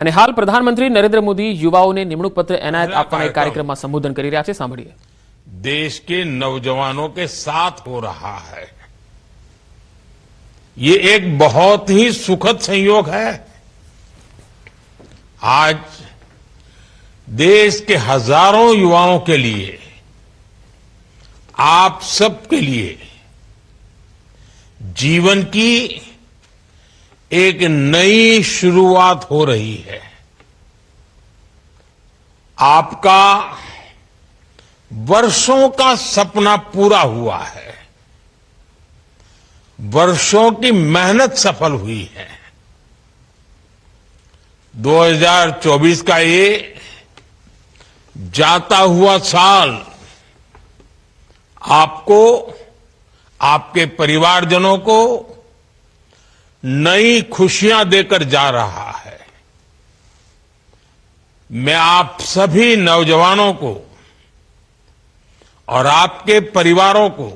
અને હાલ પ્રધાનમંત્રી નરેન્દ્ર મોદી યુવાઓને નિમણૂક પત્ર એનાયત આપવાના એક કાર્યક્રમમાં સંબોધન કરી રહ્યા છે। સાંભળીએ। देश के नौजवानों के साथ हो रहा है, ये एक बहुत ही सुखद संयोग है। आज देश के हजारों युवाओं के लिए, आप सबके लिए जीवन की एक नई शुरुआत हो रही है। आपका वर्षों का सपना पूरा हुआ है, वर्षों की मेहनत सफल हुई है। 2024 का ये जाता हुआ साल आपको, आपके परिवारजनों को नई खुशियां देकर जा रहा है। मैं आप सभी नौजवानों को और आपके परिवारों को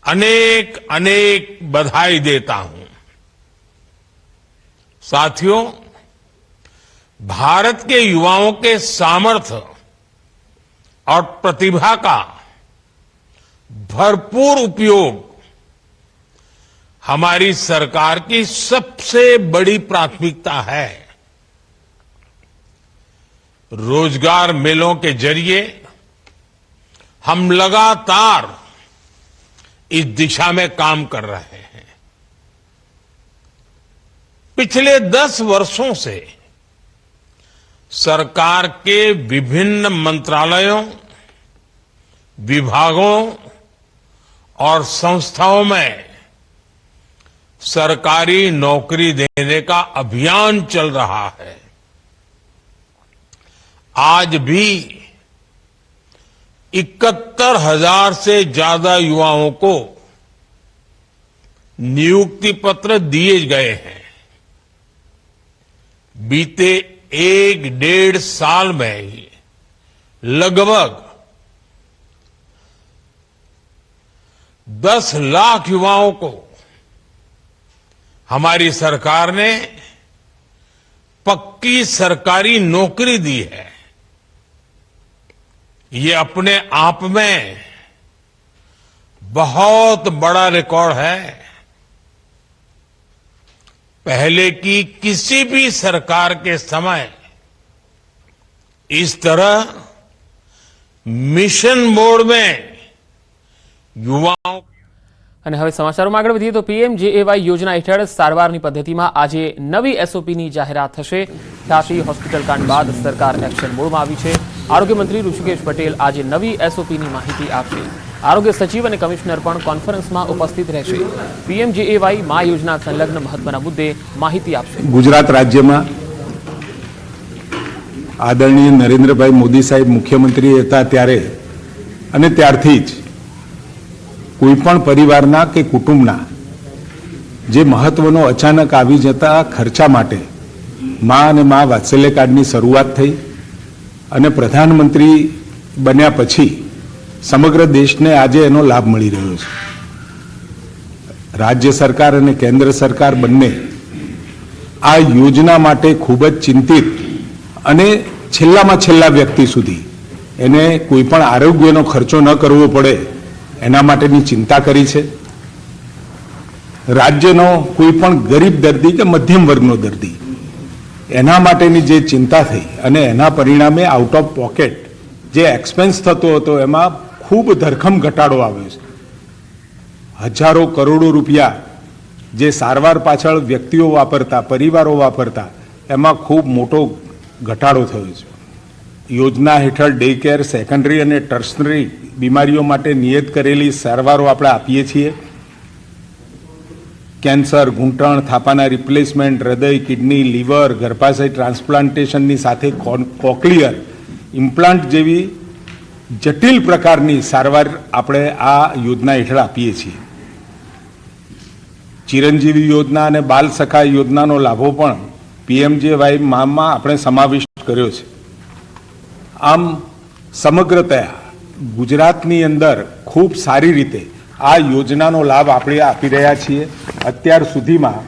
अनेक अनेक बधाई देता हूं। साथियों, भारत के युवाओं के सामर्थ्य और प्रतिभा का भरपूर उपयोग हमारी सरकार की सबसे बड़ी प्राथमिकता है। रोजगार मेलों के जरिए हम लगातार इस दिशा में काम कर रहे हैं। पिछले 10 वर्षों से सरकार के विभिन्न मंत्रालयों, विभागों और संस्थाओं में सरकारी नौकरी देने का अभियान चल रहा है। आज भी 71,000 से ज्यादा युवाओं को नियुक्ति पत्र दिए गए हैं। बीते 1-1.5 साल में ही लगभग 10 लाख युवाओं को हमारी सरकार ने पक्की सरकारी नौकरी दी है। ये अपने आप में बहुत बड़ा रिकॉर्ड है। पहले की किसी भी सरकार के समय इस तरह मिशन मोड में युवाओं। અને હવે સમાચારોમાં આગળ વધીએ તો પીએમજેએવાય યોજના હેઠળ સારવારની પદ્ધતિમાં આજે નવી એસઓપીની જાહેરાત થશે। ખ્યાતિ હોસ્પિટલ કાંડ બાદ સરકાર એક્શન મોડમાં આવી છે। આરોગ્ય મંત્રી ઋષિકેશ પટેલ આજે નવી એસઓપીની માહિતી આપશે। આરોગ્ય સચિવ અને કમિશનર પણ કોન્ફરન્સમાં ઉપસ્થિત રહેશે। પીએમજેએવાય મા યોજના સંલગ્ન મહત્વના મુદ્દે માહિતી આપશે। ગુજરાત રાજ્યમાં આદરણીય નરેન્દ્રભાઈ મોદી સાહેબ મુખ્યમંત્રી હતા ત્યારે અને ત્યારથી જ કોઈપણ પરિવારના કે કુટુંબના જે મહત્વનો અચાનક આવી જતા ખર્ચા માટે મા અને મા વાત્સલ્ય કાર્ડની શરૂઆત થઈ અને પ્રધાનમંત્રી બન્યા પછી સમગ્ર દેશને આજે એનો લાભ મળી રહ્યો છે। રાજ્ય સરકાર અને કેન્દ્ર સરકાર બંને આ યોજના માટે ખૂબ જ ચિંતિત અને છેલ્લામાં છેલ્લા વ્યક્તિ સુધી એને કોઈપણ આરોગ્યનો ખર્ચો ન કરવો પડે એના માટેની ચિંતા કરી છે। રાજ્યનો કોઈ પણ ગરીબ દર્દી કે મધ્યમ વર્ગનો દર્દી એના માટેની જે ચિંતા થઈ અને એના પરિણામે આઉટ ઓફ પોકેટ જે એક્સપેન્સ થતો હતો એમાં ખૂબ ધરખમ ઘટાડો આવ્યો છે। હજારો કરોડો રૂપિયા જે સારવાર પાછળ વ્યક્તિઓ વાપરતા, પરિવારો વાપરતા, એમાં ખૂબ મોટો ઘટાડો થયો છે। યોજના હેઠળ ડે કેર, સેકન્ડરી અને ટર્શનરી બીમારીઓ માટે નિયત કરેલી સારવારો આપણે આપીએ છીએ। કેન્સર, ઘૂંટણ, થાપાના રિપ્લેસમેન્ટ, હૃદય, કિડની, લીવર, ગર્ભાશય ટ્રાન્સપ્લાન્ટેશનની સાથે કોક્લિયર ઇમ્પ્લાન્ટ જેવી જટિલ પ્રકારની સારવાર આપણે આ યોજના હેઠળ આપીએ છીએ। ચિરંજીવી યોજના અને બાલ સખા યોજનાનો લાભો પણ પીએમજેવાય માં આપણે સમાવિષ્ટ કર્યો છે। આમ સમગ્રતયા ગુજરાતની અંદર ખૂબ સારી રીતે આ યોજનાનો લાભ આપણે આપી રહ્યા છીએ। અત્યાર સુધીમાં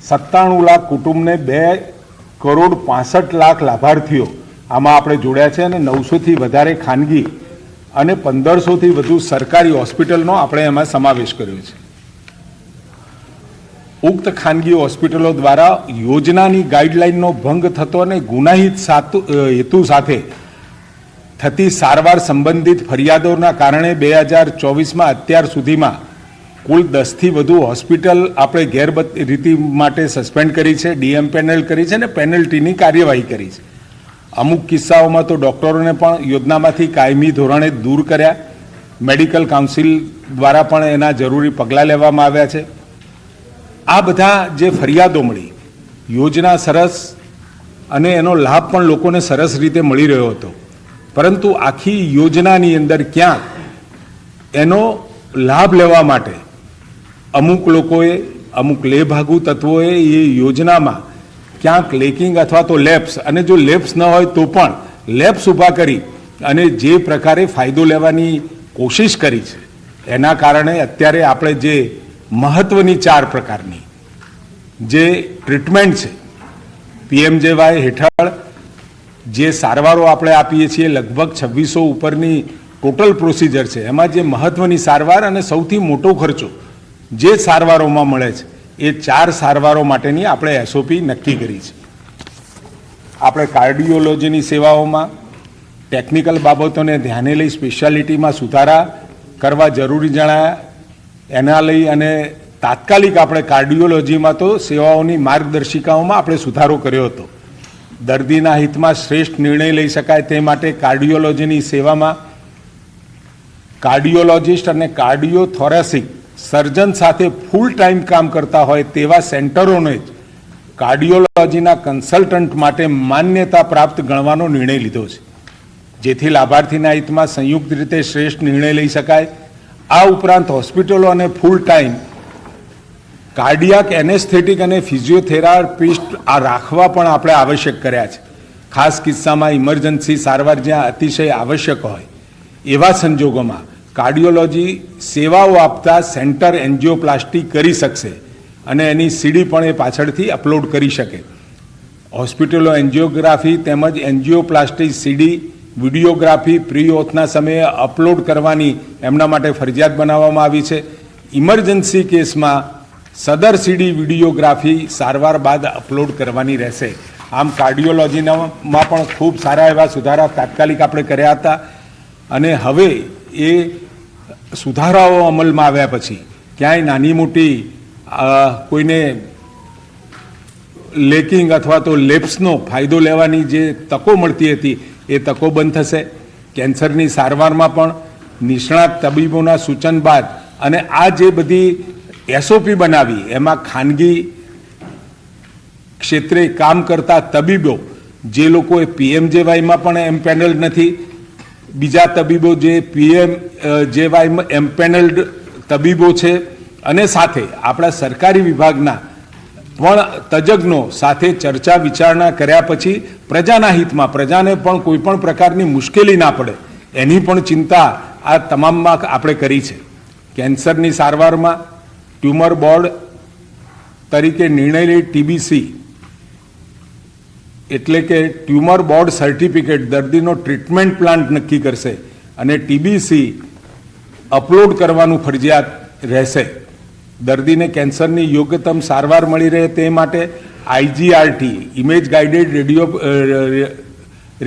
97 લાખ કુટુંબને 2 1,65,00,000 લાભાર્થીઓ આમાં આપણે જોડ્યા છે અને 900થી વધારે ખાનગી અને 1,500થી વધુ સરકારી હોસ્પિટલનો આપણે એમાં સમાવેશ કર્યો છે. ઉક્ત ખાનગી હોસ્પિટલો દ્વારા યોજનાની ગાઈડલાઈનનો ભંગ થતો અને ગુનાહિત હેતુ સાથે થતી સારવાર સંબંધિત ફરિયાદોના કારણે 2024માં અત્યાર સુધીમાં કુલ 10થી વધુ હોસ્પિટલ આપણે ગેરરીતિ માટે સસ્પેન્ડ કરી છે, ડીએમ પેનલ કરી છે અને પેનલ્ટીની કાર્યવાહી કરી છે. અમુક કિસ્સાઓમાં તો ડૉક્ટરોને પણ યોજનામાંથી કાયમી ધોરણે દૂર કર્યા. મેડિકલ કાઉન્સિલ દ્વારા પણ એના જરૂરી પગલાં લેવામાં આવ્યા છે. આ બધા જે ફરિયાદો મળી, યોજના સરસ અને એનો લાભ પણ લોકોને સરસ રીતે મળી રહ્યો હતો, પરંતુ આખી યોજનાની અંદર ક્યાંક એનો લાભ લેવા માટે અમુક લોકોએ, અમુક લેભાગુ તત્વોએ એ યોજનામાં ક્યાંક લેકિંગ અથવા તો લેપ્સ, અને જો લેપ્સ ન હોય તો પણ લેપ્સ ઊભા કરી અને જે પ્રકારે ફાયદો લેવાની કોશિશ કરી છે, એના કારણે અત્યારે આપણે જે મહત્વની 4 પ્રકારની જે ટ્રીટમેન્ટ છે, પીએમજેવાય હેઠળ જે સારવારો આપણે આપીએ છીએ, લગભગ 2600 ઉપરની ટોટલ પ્રોસિજર છે. એમાં જે મહત્વની સારવાર અને સૌથી મોટો ખર્ચો જે સારવારોમાં મળે છે, એ 4 સારવારો માટેની આપણે એસઓપી નક્કી કરી છે. આપણે કાર્ડિયોલોજીની સેવાઓમાં ટેકનિકલ બાબતોને ધ્યાને લઈ સ્પેશિયાલિટીમાં સુધારા કરવા જરૂરી જણાયા. એના લઈ અને તાત્કાલિક આપણે કાર્ડિયોલોજીમાં તો સેવાઓની માર્ગદર્શિકાઓમાં આપણે સુધારો કર્યો હતો. દર્દીના હિતમાં શ્રેષ્ઠ નિર્ણય લઈ શકાય તે માટે કાર્ડિયોલોજીની સેવામાં કાર્ડિયોલોજિસ્ટ અને કાર્ડિયોથોરેસિક સર્જન સાથે ફૂલ ટાઈમ કામ કરતા હોય તેવા સેન્ટરોને જ કાર્ડિયોલોજીના કન્સલ્ટન્ટ માટે માન્યતા પ્રાપ્ત ગણવાનો નિર્ણય લીધો છે, જેથી લાભાર્થીના હિતમાં સંયુક્ત રીતે શ્રેષ્ઠ નિર્ણય લઈ શકાય. આ ઉપરાંત હોસ્પિટલો અને ફૂલ ટાઈમ કાર્ડિયાક એનેસ્થેટિક અને ફિઝિયોથેરાપિસ્ટ આ રાખવા પણ આપણે આવશ્યક કર્યા છે. ખાસ કિસ્સામાં ઇમરજન્સી સારવાર જ્યાં અતિશય આવશ્યક હોય એવા સંજોગોમાં કાર્ડિયોલોજી સેવાઓ આપતા સેન્ટર એન્જિયોપ્લાસ્ટી કરી શકશે અને એની સીડી પણ એ પાછળથી અપલોડ કરી શકે. હોસ્પિટલો એન્જિયોગ્રાફી તેમજ એન્જિયોપ્લાસ્ટી સીડી વિડીયોગ્રાફી પ્રી ઓથના સમયે અપલોડ કરવાની એમના માટે ફરજિયાત બનાવવામાં આવી છે. ઇમરજન્સી કેસમાં સદર સીડી વિડીયોગ્રાફી સારવાર બાદ અપલોડ કરવાની રહેશે. આમ કાર્ડિયોલોજીમાં પણ ખૂબ સારા એવા સુધારા તાત્કાલિક આપણે કર્યા હતા અને હવે એ સુધારાઓ અમલમાં આવ્યા પછી ક્યાંય નાની મોટી કોઈને લેકિંગ અથવા તો લેપ્સનો ફાયદો લેવાની જે તકો મળતી હતી એ તકો બંધ થશે. કેન્સરની સારવારમાં પણ નિષ્ણાત તબીબોના સૂચન બાદ અને આ જે બધી એસઓપી બનાવી એમાં ખાનગી ક્ષેત્રે કામ કરતા તબીબો જે લોકોએ પીએમજેવાયમાં પણ એમ્પેનલ્ડ નથી, બીજા તબીબો જે પીએમજેવાયમાં એમ્પેનલ્ડ તબીબો છે અને સાથે આપણા સરકારી વિભાગના પણ તજજ્ઞો સાથે ચર્ચા વિચારણા કર્યા પછી પ્રજાના હિતમાં, પ્રજાને પણ કોઈ પણ પ્રકારની મુશ્કેલી ના પડે એની પણ ચિંતા આ તમામમાં આપણે કરી છે. કેન્સરની સારવારમાં ટ્યુમર બોર્ડ તરીકે નિર્ણય લઈ ટીબીસી એટલે કે ટ્યુમર બોર્ડ સર્ટિફિકેટ દર્દીનો ટ્રીટમેન્ટ પ્લાન નક્કી કરશે અને ટીબીસી અપલોડ કરવાનું ફરજિયાત રહેશે. દર્દીને કેન્સરની યોગ્યતમ સારવાર મળી રહે તે માટે આઈજીઆરટી ઇમેજ ગાઇડેડ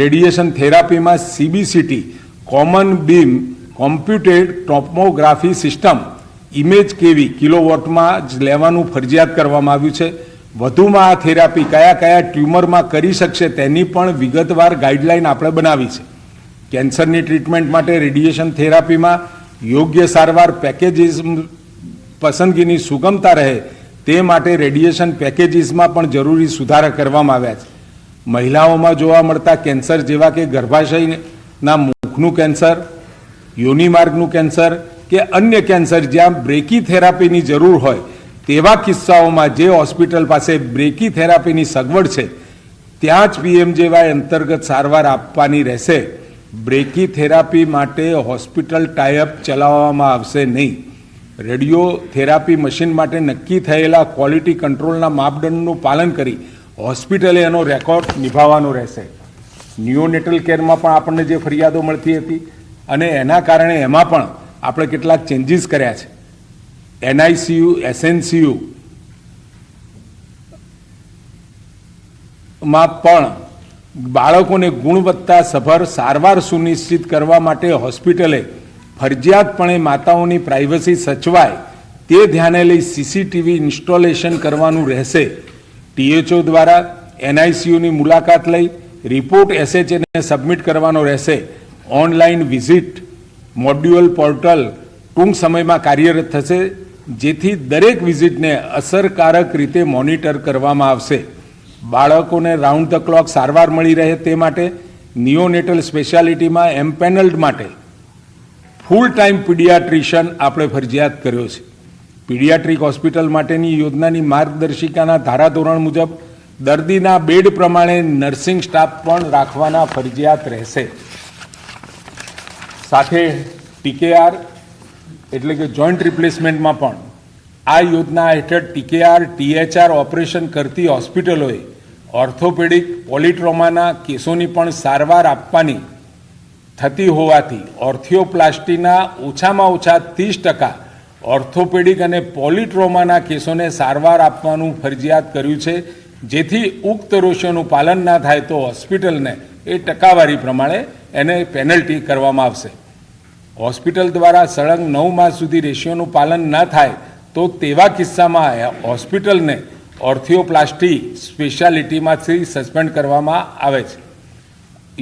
રેડિયેશન થેરાપીમાં CBCT common beam computed topography system image KV કિલોવોટમાં જ લેવાનું ફરજિયાત કરવામાં આવ્યું છે. વધુમાં આ થેરાપી કયા કયા ટ્યુમરમાં કરી શકશે તેની પણ વિગતવાર ગાઈડલાઈન આપણે બનાવી છે. કેન્સરની ટ્રીટમેન્ટ માટે રેડિયેશન થેરાપીમાં યોગ્ય સારવાર પેકેજીસ પસંદગીની સુગમતા રહે તે માટે રેડિયેશન પેકેજીસમાં પણ જરૂરી સુધારા કરવામાં આવ્યા છે. મહિલાઓમાં જોવા મળતા કેન્સર જેવા કે ગર્ભાશયના મુખનું કેન્સર, યોનિ માર્ગનું કેન્સર કે અન્ય કેન્સર જ્યાં બ્રેકી થેરાપીની જરૂર હોય તેવા કિસ્સાઓમાં જે હોસ્પિટલ પાસે બ્રેકી થેરાપીની સગવડ છે ત્યાં જ પીએમજેવાય અંતર્ગત સારવાર આપવાની રહેશે. બ્રેકી થેરાપી માટે હોસ્પિટલ ટાઈઅપ ચલાવવામાં આવશે નહીં. રેડિયોથેરાપી મશીન માટે નક્કી થયેલા ક્વોલિટી કંટ્રોલના માપદંડનું પાલન કરી હોસ્પિટલે એનો રેકોર્ડ નિભાવવાનો રહેશે. નિયોનેટલ કેરમાં પણ આપણને જે ફરિયાદો મળતી હતી અને એના કારણે એમાં પણ આપણે કેટલાક ચેન્જીસ કર્યા છે. NICU, SNCU માં પણ બાળકોને ગુણવત્તાસભર સારવાર સુનિશ્ચિત કરવા માટે હોસ્પિટલે ફરજિયાતપણે માતાઓની પ્રાઇવસી સચવાય તે ધ્યાને લઈ CCTV ઇન્સ્ટોલેશન કરવાનું રહેશે. THO દ્વારા NICUની મુલાકાત લઈ રિપોર્ટ SHA ને સબમિટ કરવાનો રહેશે. ઓનલાઈન વિઝિટ મોડ્યુલ પોર્ટલ ટૂંક સમયમાં કાર્યરત થશે, જેથી દરેક વિઝિટને અસરકારક રીતે મોનિટર કરવામાં આવશે. બાળકોને રાઉન્ડ ધ ક્લોક સારવાર મળી રહે તે માટે નિયોનેટલ સ્પેશિયાલિટીમાં એમ્પેનલ્ડ માટે ફૂલ ટાઈમ પીડિયાટ્રિશિયન આપણે ફરજિયાત કર્યો છે. પીડિયાટ્રિક હોસ્પિટલ માટેની યોજનાની માર્ગદર્શિકાના ધારાધોરણ મુજબ દર્દીના બેડ પ્રમાણે નર્સિંગ સ્ટાફ પણ રાખવાના ફરજિયાત રહેશે. સાથે TKR એટલે કે જોઈન્ટ રિપ્લેસમેન્ટમાં પણ આ યોજના હેઠળ TKR, THR ઓપરેશન કરતી હોસ્પિટલોએ ઓર્થોપેડિક પોલિટ્રોમાના કેસોની પણ સારવાર આપવાની થતી હોવાથી ઓર્થિયોપ્લાસ્ટીના ઓછામાં ઓછા 30% ઓર્થોપેડિક અને પોલિટ્રોમાના કેસોને સારવાર આપવાનું ફરજિયાત કર્યું છે, જેથી ઉક્ત રેશિયોનું પાલન ના થાય તો હોસ્પિટલને એ ટકાવારી પ્રમાણે એને પેનલ્ટી કરવામાં આવશે. હોસ્પિટલ દ્વારા સળંગ 9 માસ સુધી રેશિયોનું પાલન ન થાય તો તેવા કિસ્સામાં હોસ્પિટલને ઓર્થિયોપ્લાસ્ટી સ્પેશિયાલિટીમાંથી સસ્પેન્ડ કરવામાં આવે છે.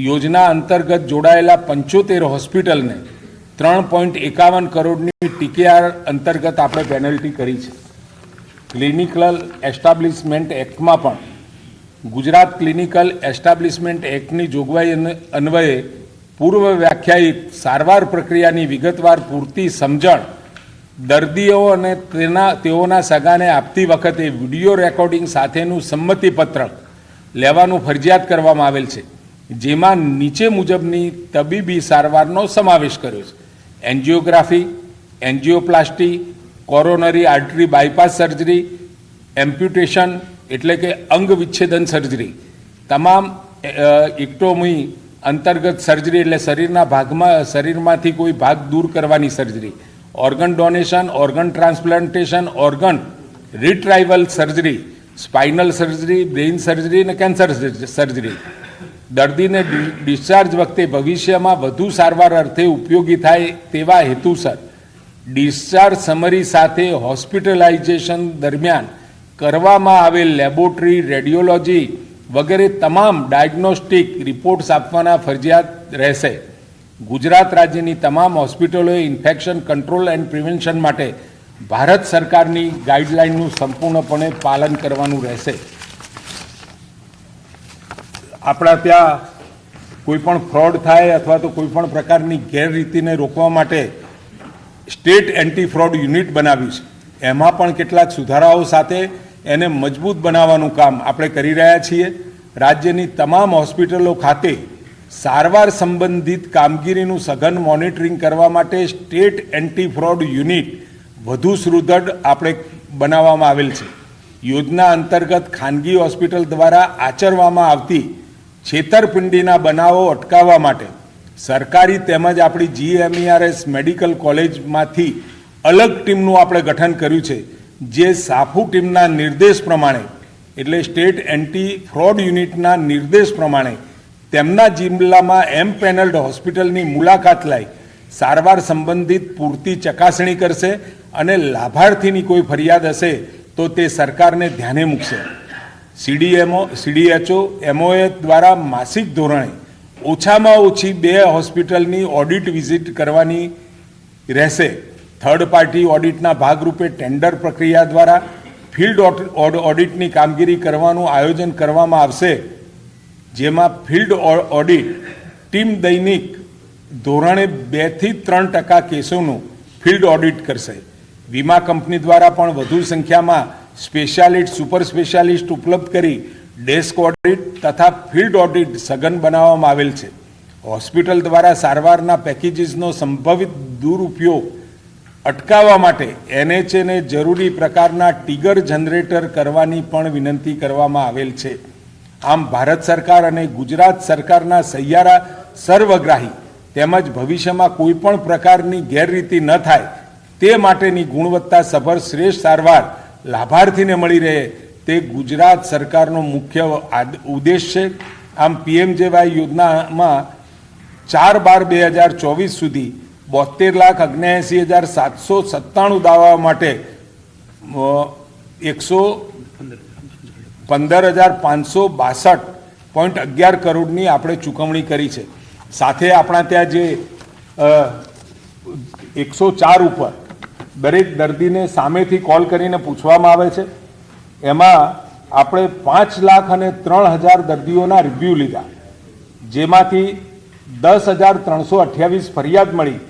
યોજના અંતર્ગત જોડાયેલા 75 હોસ્પિટલને 3.51 કરોડની TKR અંતર્ગત આપણે પેનલ્ટી કરી છે. ક્લિનિકલ એસ્ટાબ્લિશમેન્ટ એક્ટમાં પણ ગુજરાત ક્લિનિકલ એસ્ટાબ્લિશમેન્ટ એક્ટની જોગવાઈ અન્વયે પૂર્વ વ્યાખ્યાયિત સારવાર પ્રક્રિયાની વિગતવાર પૂરતી સમજણ દર્દીઓ અને તેઓના સગાને આપતી વખતે વિડીયો રેકોર્ડિંગ સાથેનું સંમતિપત્રક લેવાનું ફરજિયાત કરવામાં આવેલ છે, જેમાં નીચે મુજબની તબીબી સારવારનો સમાવેશ કર્યો છે. Angiography, angioplasty, coronary artery bypass surgery, amputation એટલે કે અંગ વિચ્છેદન સર્જરી, તમામ ઇક્ટોમી અંતર્ગત સર્જરી એટલે શરીરમાંથી કોઈ ભાગ દૂર કરવાની surgery, organ donation, organ transplantation, organ રિટ્રાઇવલ surgery, spinal surgery, brain surgery અને કેન્સર સર્જરી. દર્દીને ડિસ્ચાર્જ વખતે ભવિષ્યમાં વધુ સારવાર અર્થે ઉપયોગી થાય તેવા હેતુસર ડિસ્ચાર્જ સમરી સાથે હોસ્પિટલાઇઝેશન દરમિયાન કરવામાં આવેલ લેબોરેટરી, રેડિયોલોજી વગેરે તમામ ડાયગ્નોસ્ટિક રિપોર્ટ્સ આપવાના ફરજિયાત રહેશે. ગુજરાત રાજ્યની તમામ હોસ્પિટલોએ ઇન્ફેક્શન કંટ્રોલ એન્ડ પ્રિવેન્શન માટે ભારત સરકારની ગાઈડલાઇનનું સંપૂર્ણપણે પાલન કરવાનું રહેશે. આપણા ત્યાં કોઈ પણ ફ્રોડ થાય અથવા તો કોઈ પણ પ્રકારની ગેરરીતિને રોકવા માટે સ્ટેટ એન્ટી ફ્રોડ યુનિટ બનાવ્યું છે. એમાં પણ કેટલાક સુધારાઓ સાથે એને મજબૂત બનાવવાનું કામ આપણે કરી રહ્યા છીએ. રાજ્યની તમામ હોસ્પિટલો ખાતે સારવાર સંબંધિત કામગીરીનું સઘન મોનિટરિંગ કરવા માટે સ્ટેટ એન્ટી ફ્રોડ યુનિટ વધુ સુદૃઢ આપણે બનાવવામાં આવેલ છે. યોજના અંતર્ગત ખાનગી હોસ્પિટલ દ્વારા આચરવામાં આવતી છેતરપિંડીના બનાવો અટકાવવા માટે સરકારી તેમજ આપણી GMERS મેડિકલ કોલેજમાંથી અલગ ટીમનું આપણે ગઠન કર્યું છે, જે સાફુ ટીમના નિર્દેશ પ્રમાણે એટલે સ્ટેટ એન્ટી ફ્રોડ યુનિટના નિર્દેશ પ્રમાણે તેમના જિલ્લામાં એમ્પેનલ્ડ હોસ્પિટલની મુલાકાત લઈ સારવાર સંબંધિત પૂરતી ચકાસણી કરશે અને લાભાર્થીની કોઈ ફરિયાદ હશે તો તે સરકારને ધ્યાને મૂકશે. CDHO, MOA દ્વારા માસિક ધોરણે ઓછામાં ઓછી 2 હોસ્પિટલની ઓડિટ વિઝિટ કરવાની રહેશે. થર્ડ પાર્ટી ઓડિટના ભાગરૂપે ટેન્ડર પ્રક્રિયા દ્વારા ફિલ્ડ ઓડિટની કામગીરી કરવાનું આયોજન કરવામાં આવશે, જેમાં ફિલ્ડ ઓડિટ ટીમ દૈનિક ધોરણે 2 થી 3% કેસોનું ફિલ્ડ ઓડિટ કરશે. વીમા કંપની દ્વારા પણ વધુ સંખ્યામાં સ્પેશિયાલિસ્ટ, સુપર સ્પેશિયાલિસ્ટ ઉપલબ્ધ કરી ડેસ્ક ઓડિટ તથા ફિલ્ડ ઓડિટ સઘન બનાવવામાં આવેલ છે. હોસ્પિટલ દ્વારા સારવારના પેકેજીસનો સંભવિત દુરુપયોગ અટકાવવા માટે NHAને જરૂરી પ્રકારના ટિગર જનરેટર કરવાની પણ વિનંતી કરવામાં આવેલ છે. આમ ભારત સરકાર અને ગુજરાત સરકારના સહિયારા સર્વગ્રાહી તેમજ ભવિષ્યમાં કોઈ પણ પ્રકારની ગેરરીતિ ન થાય તે માટેની ગુણવત્તાસભર શ્રેષ્ઠ સારવાર લાભાર્થીને મળી રહે તે ગુજરાત સરકારનો મુખ્ય ઉદ્દેશ છે. આમ PMJY યોજનામાં 4/12/2024 સુધી 72,79,797 દાવા માટે 115,562.11 કરોડની આપણે ચૂકવણી કરી છે. સાથે આપણા ત્યાં જે 104 ઉપર દરેક દર્દીને સામેથી કોલ કરીને પૂછવામાં આવે છે, એમાં આપણે 5,03,000 દર્દીઓના રિવ્યૂ લીધા, જેમાંથી 10,328 ફરિયાદ મળી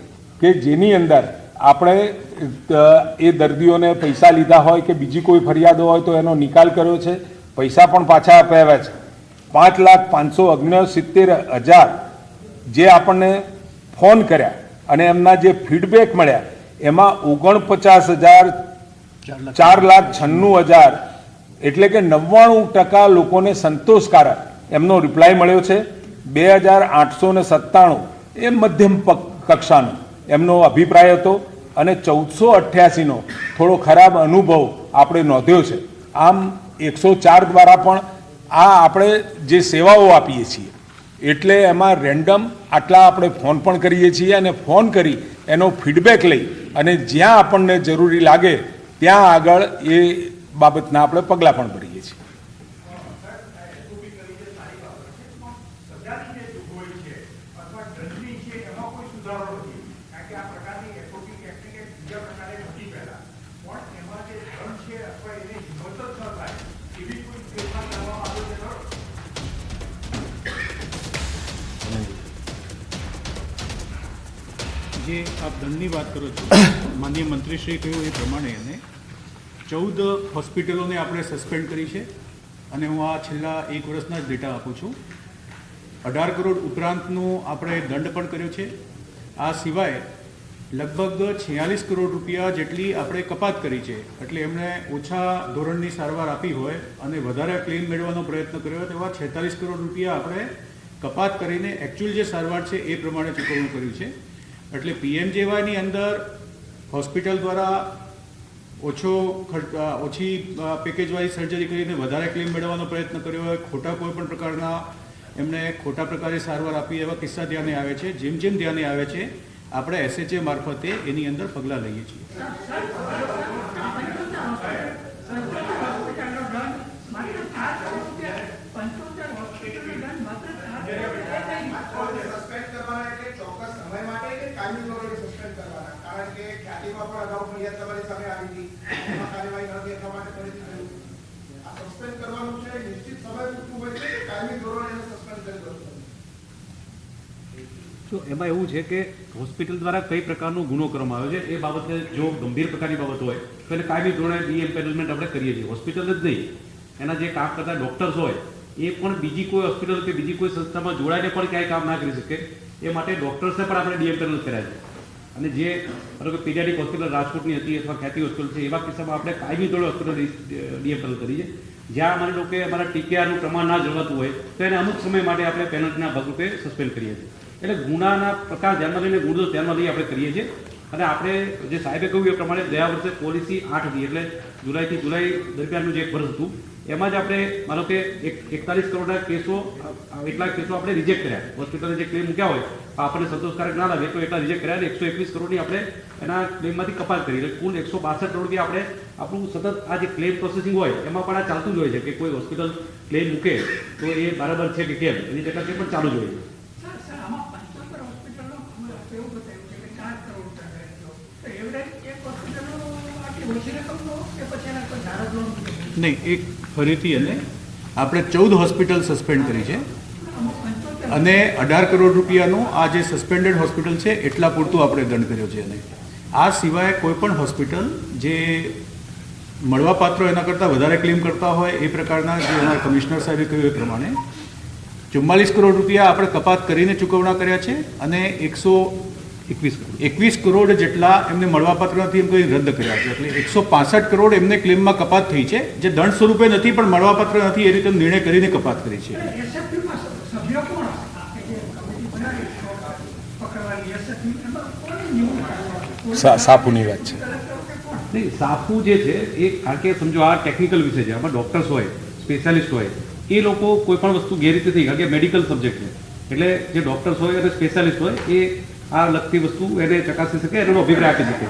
કે જેની અંદર આપણે એ દર્દીઓને પૈસા લીધા હોય કે બીજી કોઈ ફરિયાદો હોય તો એનો નિકાલ કર્યો છે, પૈસા પણ પાછા અપાવ્યા છે. 5,569,000 જે આપણને ફોન કર્યા અને એમના જે ફીડબેક મળ્યા એમાં 49,04,96,000 એટલે કે 99% લોકોને સંતોષકારક એમનો રિપ્લાય મળ્યો છે. 2,897 એ મધ્યમ કક્ષાનો એમનો અભિપ્રાય હતો અને 1,488નો થોડો ખરાબ અનુભવ આપણે નોંધ્યો છે. આમ 104 દ્વારા પણ આ આપણે જે સેવાઓ આપીએ છીએ એટલે એમાં રેન્ડમ આટલા આપણે ફોન પણ કરીએ છીએ અને ફોન કરી એનો ફીડબેક લઈ અને જ્યાં આપણને જરૂરી લાગે ત્યાં આગળ એ બાબતના આપણે પગલાં પણ ભરીએ છીએ. જે આપ દંડની વાત કરો છો, માનનીય મંત્રીશ્રીએ કહ્યું એ પ્રમાણે એને 14 હોસ્પિટલોને આપણે સસ્પેન્ડ કરી છે અને હું આ છેલ્લા 1 વર્ષના જ ડેટા આપું છું. 18 કરોડ ઉપરાંતનું આપણે દંડ પણ કર્યો છે. આ સિવાય લગભગ 46 કરોડ રૂપિયા જેટલી આપણે કપાત કરી છે. એટલે એમણે ઓછા ધોરણની સારવાર આપી હોય અને વધારે ક્લેમ મેળવવાનો પ્રયત્ન કર્યો હોય તેવા 46 કરોડ રૂપિયા આપણે કપાત કરીને એકચ્યુઅલ જે સારવાર છે એ પ્રમાણે ચૂકવણું કર્યું છે. એટલે PMJYની અંદર હોસ્પિટલ દ્વારા ઓછી પેકેજ વાઇઝ સર્જરી કરીને વધારે ક્લેમ મેળવવાનો પ્રયત્ન કર્યો હોય, ખોટા કોઈ પણ પ્રકારના એમણે ખોટા પ્રકારે સારવાર આપી એવા કિસ્સા ધ્યાને આવે છે. જેમ જેમ ધ્યાને આવે છે આપણે SHA મારફતે એની અંદર પગલાં લઈએ છીએ. તો એમાં એવું છે કે હોસ્પિટલ દ્વારા કઈ પ્રકારનો ગુનો કરવામાં આવ્યો છે એ બાબતે જો ગંભીર પ્રકારની બાબત હોય તો એને કાયમી ધોરણે ડી-એમ્પેનલમેન્ટ આપણે કરીએ છીએ. હોસ્પિટલ જ નહીં, એના જે કામ કરતા ડૉક્ટર્સ હોય એ પણ બીજી કોઈ હોસ્પિટલ કે બીજી કોઈ સંસ્થામાં જોડાઈને પણ ક્યાંય કામ ના કરી શકે એ માટે ડૉક્ટર્સને પણ આપણે ડી-એમ્પેનલ કર્યા છે. અને જે ધારો કે પીડિયાટ્રિક હોસ્પિટલ રાજકોટની હતી અથવા ખ્યાતિ હોસ્પિટલ છે એવા કિસ્સામાં આપણે કાયમી ધોરણે હોસ્પિટલ ડી-એમ્પેનલ કરી છે. જ્યાં માની લો કે અમારા TKRનું પ્રમાણ ના જળવાતું હોય તો એને અમુક સમય માટે આપણે પેનલ્ટીના ભાગરૂપે સસ્પેન્ડ કરીએ છીએ. એટલે ગુનાના પ્રકાર ધ્યાનમાં લઈને ગુનો ધ્યાનમાં લઈ આપણે કરીએ છીએ. અને આપણે જે સાહેબે કહ્યું એ પ્રમાણે ગયા વર્ષે પોલિસી 8 હતી એટલે જુલાઈથી જુલાઈ દરમિયાનનું જે એક વર્ષ હતું એમાં જ આપણે માનો કે 41 કરોડના કેસો એટલા કેસો આપણે રિજેક્ટ કર્યા. હોસ્પિટલે જે ક્લેમ મૂક્યા હોય આપણને સંતોષકારક ના લાગે તો એટલા રિજેક્ટ કર્યા અને 121 કરોડની આપણે એના ક્લેમમાંથી કપાત કરી. એટલે કુલ 162 કરોડ રૂપિયા આપણે આપણું સતત આ જે ક્લેમ પ્રોસેસિંગ હોય એમાં પણ આ ચાલતું જ હોય છે કે કોઈ હોસ્પિટલ ક્લેમ મૂકે તો એ બરાબર છે કે કેમ એની જગ્યા પણ ચાલુ જ હોય છે. નહીં, એક ફરીથી અને આપણે 14 હોસ્પિટલ સસ્પેન્ડ કરી છે અને 18 કરોડ રૂપિયાનું આ જે સસ્પેન્ડેડ હોસ્પિટલ છે એટલા પૂરતું આપણે દંડ કર્યો છે. અને આ સિવાય કોઈ પણ હોસ્પિટલ જે મળવાપાત્ર એના કરતાં વધારે ક્લેમ કરતા હોય એ પ્રકારના જે અમારા કમિશનર સાહેબે કહ્યું એ પ્રમાણે 44 કરોડ રૂપિયા આપણે કપાત કરીને ચૂકવણા કર્યા છે અને 21 કરોડ 21 કરોડ જેટલા એમને મળવાપાત્ર નથી એમ કોઈ રદ કર્યા છે. એટલે 165 કરોડ એમને ક્લેમમાં કપાત થઈ છે, જે દંડ સ્વરૂપે નથી પણ મળવાપાત્ર નથી એ રીતે નિર્ણય કરીને કપાત કરી છે. સાપુની વાત છે. નહીં, સાફુ જે છે એ કારણ કે સમજો આ ટેકનિકલ વિષય છે, આમાં ડૉક્ટર્સ હોય, સ્પેશિયાલિસ્ટ હોય, એ લોકો કોઈ પણ વસ્તુ ગેરરીતે થઈ, કારણ કે મેડિકલ સબ્જેક્ટ છે, એટલે જે ડૉક્ટર્સ હોય અને સ્પેશિયાલિસ્ટ હોય એ આ લગતી વસ્તુ એને ચકાસી શકે, એનો અભિપ્રાય આપી શકે.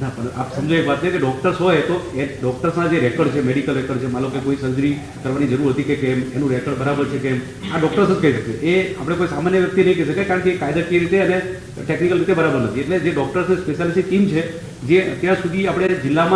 ના, પણ આપ સમજો એક વાત છે કે ડૉક્ટર્સ હોય તો એ ડૉક્ટર્સના જે રેકોર્ડ છે, મેડિકલ રેકોર્ડ છે, માનો કે કોઈ સર્જરી કરવાની જરૂર હતી કે કેમ, એનું રેકોર્ડ બરાબર છે કેમ, આ ડૉક્ટર્સ જ કહી શકશે. એ આપણે કોઈ સામાન્ય વ્યક્તિ નહીં કહી શકે, કારણ કે એ કાયદાકીય રીતે અને ટેકનિકલ રીતે બરાબર નથી. એટલે જે ડૉક્ટર્સ સ્પેશિયાલિસ્ટ ટીમ છે, જે અત્યાર સુધી આપણે જિલ્લામાં